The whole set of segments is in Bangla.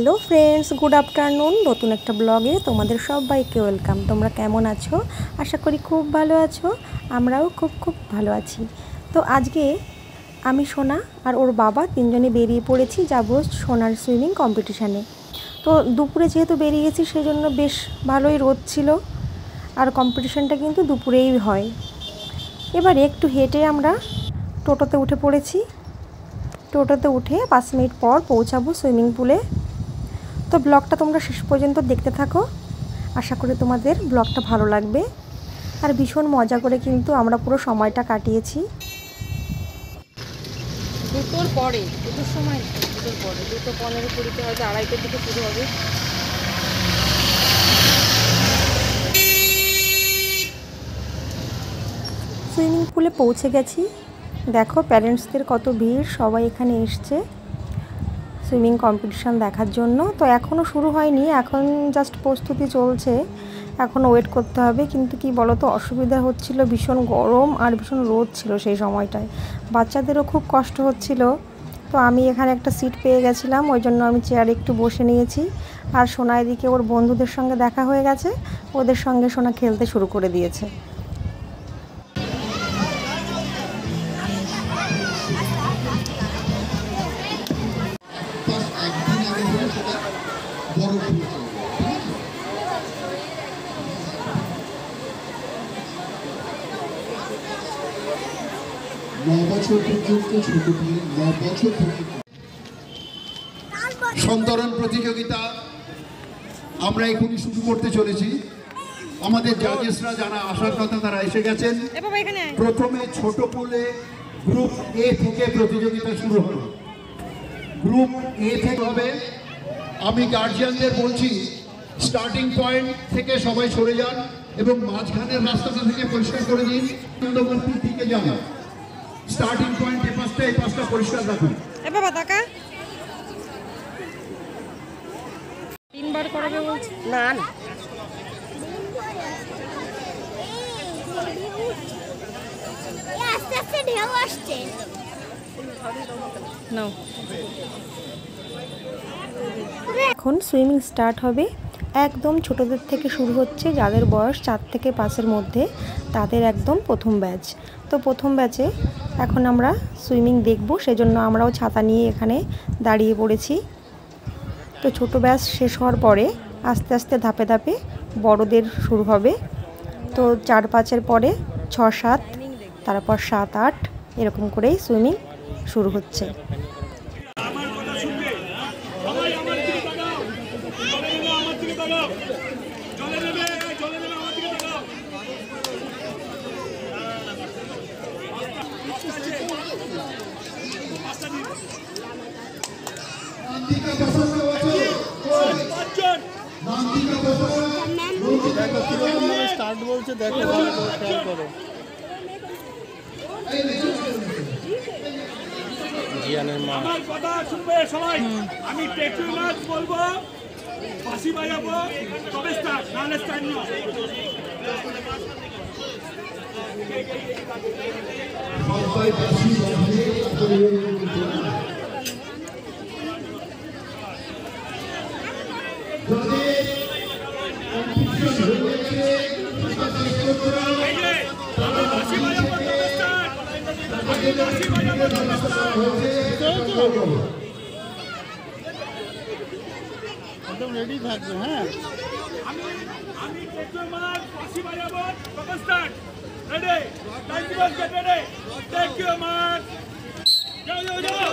Hello friends, good afternoon. নতুন একটা ব্লগে তোমাদের সবাইকে ওয়েলকাম। তোমরা কেমন আছো? আশা করি খুব ভালো আছো। আমরাও খুব ভালো আছি। তো আজকে আমি সোনা আর ওর বাবা তিনজনে বেরিয়ে পড়েছি, যাবো সোনার সুইমিং কম্পিটিশানে। তো দুপুরে যেহেতু বেরিয়ে গেছি সেই জন্য বেশ ভালোই রোদ ছিল, আর কম্পিটিশানটা কিন্তু দুপুরেই হয়। এবার একটু হেঁটে আমরা টোটোতে উঠে পড়েছি। টোটোতে উঠে 5 মিনিট পর পৌঁছাবো সুইমিং পুলে। তো ব্লগটা তোমরা শেষ পর্যন্ত দেখতে থাকো, আশা করি তোমাদের ব্লগটা ভালো লাগবে। আর ভীষণ মজা করে কিন্তু আমরা পুরো সময়টা কাটিয়েছি। দুটোর পরে, দুটোর সময়, দুটোর পরে 2:15 হয়তো 2:30 থেকে শুরু হবে। সুইমিং পুলে পৌঁছে গেছি। দেখো প্যারেন্টসদের কত ভিড়, সবাই এখানে এসছে সুইমিং কম্পিটিশান দেখার জন্য। তো এখনও শুরু হয়নি, এখন জাস্ট প্রস্তুতি চলছে, এখনও ওয়েট করতে হবে। কিন্তু কি বলো তো, অসুবিধা হচ্ছিল, ভীষণ গরম আর ভীষণ রোদ ছিল সেই সময়টায়, বাচ্চাদেরও খুব কষ্ট হচ্ছিল। তো আমি এখানে একটা সিট পেয়ে গেছিলাম, ওই জন্য আমি চেয়ারে একটু বসে নিয়েছি। আর সোনা এদিকে ওর বন্ধুদের সঙ্গে দেখা হয়ে গেছে, ওদের সঙ্গে সোনা খেলতে শুরু করে দিয়েছে। সন্তরণ প্রতিযোগিতা আমরা এখনই শুরু করতে চলেছি। আমাদের জাজেসরা যারা আসার কথা তারা এসে গেছেন। প্রথমে ছোট পুলে গ্রুপ এ থেকে প্রতিযোগিতা শুরু হলো। গ্রুপ এ থেকে হবে। আমি গার্জিয়ানদের বলছি স্টার্টিং পয়েন্ট থেকে সবাই সরে যান এবং মাঝখানের রাস্তাটা থেকে পরিষ্কার করে দিন, আনন্দবর্তীর দিকে যান। স্টার্টিং পয়েন্ট এই পাঁচটা পরিষ্কার রাখুন। তিনবার করাবে বলছি না না এখন সুইমিং স্টার্ট হবে। একদম ছোটদের থেকে শুরু হচ্ছে, যাদের বয়স 4 থেকে 5-এর মধ্যে, তাদের একদম প্রথম ব্যাচ। তো প্রথম ব্যাচে এখন আমরা সুইমিং দেখব, সেজন্য আমরাও ছাতা নিয়ে এখানে দাঁড়িয়ে পড়েছি। তো ছোট ব্যাচ শেষ হওয়ার পরে আস্তে আস্তে ধাপে ধাপে বড়দের শুরু হবে। তো 4-5-এর পরে 6-7, তারপর 7-8, এরকম করেই সুইমিং শুরু হচ্ছে। স্টার্ট বলছে, দেখো ভালো করে খেয়াল করো। জিয়ানের মা আমার কথা শুনবে সবাই। আমি টেকু মাছ বলবো, বাঁশি বাজাবো, তবে স্টার্ট, নাহলে স্টার্ট না। একদম রেডি থাকবে। হ্যাঁ, আমি টেকু মাছ বাঁশি বাজাবো, তবে start. Ready, time to get ready. টেকু মাছ যাও যাও যাও।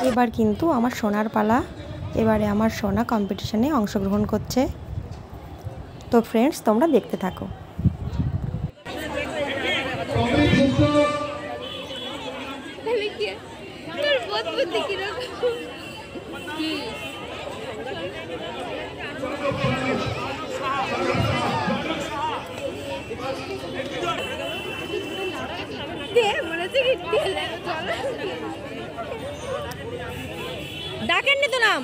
এবার কিন্তু আমার সোনার পালা। এবারে আমার সোনা কম্পিটিশানে অংশগ্রহণ করছে। তো ফ্রেন্ডস, তোমরা দেখতে থাকো। ডাকেননি তো নাম।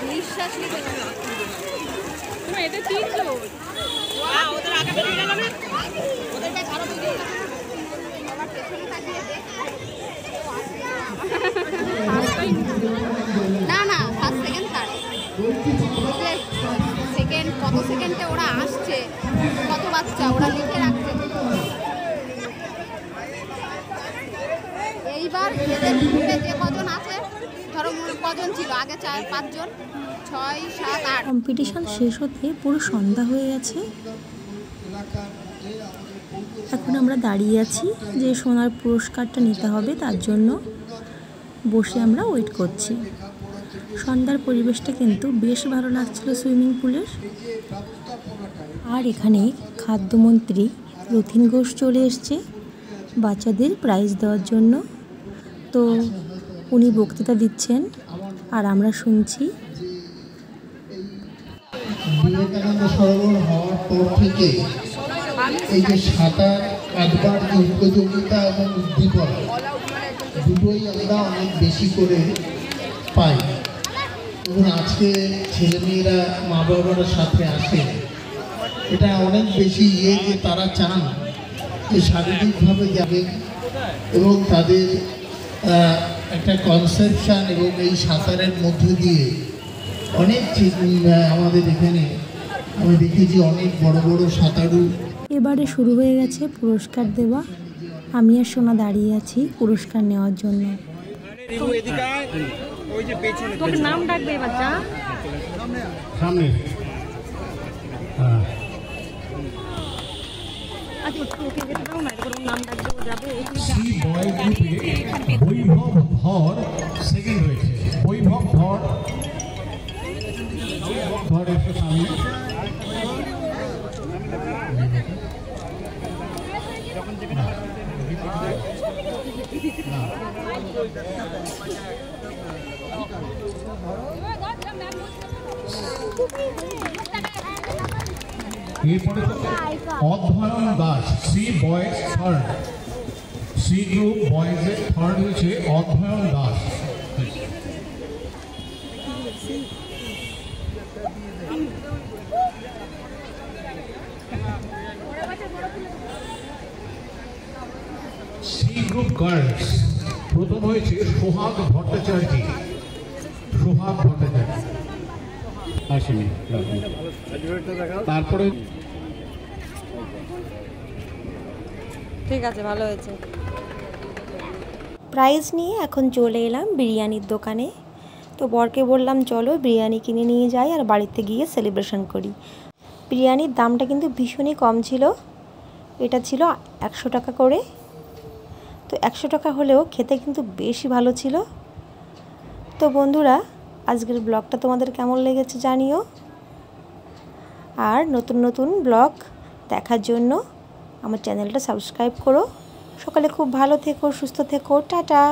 নিঃশ্বাস নিতে তুমি এটা চিনছো? ওদের আগে বেরিয়ে গেল না, ওদেরটা ছাড়া তো দিয়ে আবার পেছনে তাকিয়ে না না ফার্স্ট সেকেন্ড থার্ড সেকেন্ড কত সেকেন্ডে ওরা আসছে, কত বাচ্চা ওরা লিখে রাখছে। এইবার এদের গ্রুপে যে কজন আছে, ধরো কজন ছিল আগে, 4-5 জন, 6-7-8। কম্পিটিশন শেষ হতে পুরো সন্ধ্যা হয়ে গেছে। এখন আমরা দাঁড়িয়ে আছি যে সোনার পুরস্কারটা নিতে হবে, তার জন্য বসে আমরা ওয়েট করছি। সন্ধ্যার পরিবেশটা কিন্তু বেশ ভালো লাগছিল সুইমিং পুলের। আর এখানে খাদ্যমন্ত্রী রথীন ঘোষ চলে এসছে বাচ্চাদের প্রাইজ দেওয়ার জন্য। তো উনি বক্তৃতা দিচ্ছেন আর আমরা শুনছি। বিবেকানন্দ সরোবর হওয়ার পর থেকে এই যে সাঁতার কাটবার যে উপযোগিতা এবং উদ্দীপনা দুটোই আমরা অনেক বেশি করে পাই। এবং আজকে ছেলেমেয়েরা মা বাবার সাথে আসে, এটা অনেক বেশি যে তারা চান যে শারীরিকভাবে যাবে এবং তাদের একটা কনসেপশন এবং এই সাঁতারের মধ্য দিয়ে অনেক আমাদের এখানে আমি দেখেছি অনেক বড় বড় সাঁতারু। এবারে শুরু হয়ে গেছে পুরস্কার দেওয়া। আমি আর সোনা দাঁড়িয়ে আছি পুরস্কার নেওয়ার জন্য। তোর নাম ডাকবে বাচ্চা সামনে নাম ডাকবে, ও যাবে। সি বয় গ্রুপে বৈভব ধর সেকেন্ড হয়েছে। বৈভব ধর একটু সামনে। এরপরে Adhyayan Das C boys third. C group বয়েজের থার্ড হয়েছে Adhyayan Das. C group girls প্রথম হয়েছে সোহাগ ভট্টাচার্য। সোহাগ ভট্টাচার্য আসেনি। তারপরে ঠিক আছে, ভালো হয়েছে। প্রাইজ নিয়ে এখন চলে এলাম বিরিয়ানির দোকানে। তো বরকে বললাম চলো বিরিয়ানি কিনে নিয়ে যাই আর বাড়িতে গিয়ে সেলিব্রেশন করি। বিরিয়ানির দামটা কিন্তু ভীষণই কম ছিল, এটা ছিল 100 টাকা করে। তো 100 টাকা হলেও খেতে কিন্তু বেশি ভালো ছিল। তো বন্ধুরা, আজকের ব্লগটা তোমাদের কেমন লেগেছে জানিও। আর নতুন নতুন ব্লগ দেখার জন্য আমার চ্যানেলটা সাবস্ক্রাইব করো। সকালে খুব ভালো থেকো, সুস্থ থেকো, টাটা।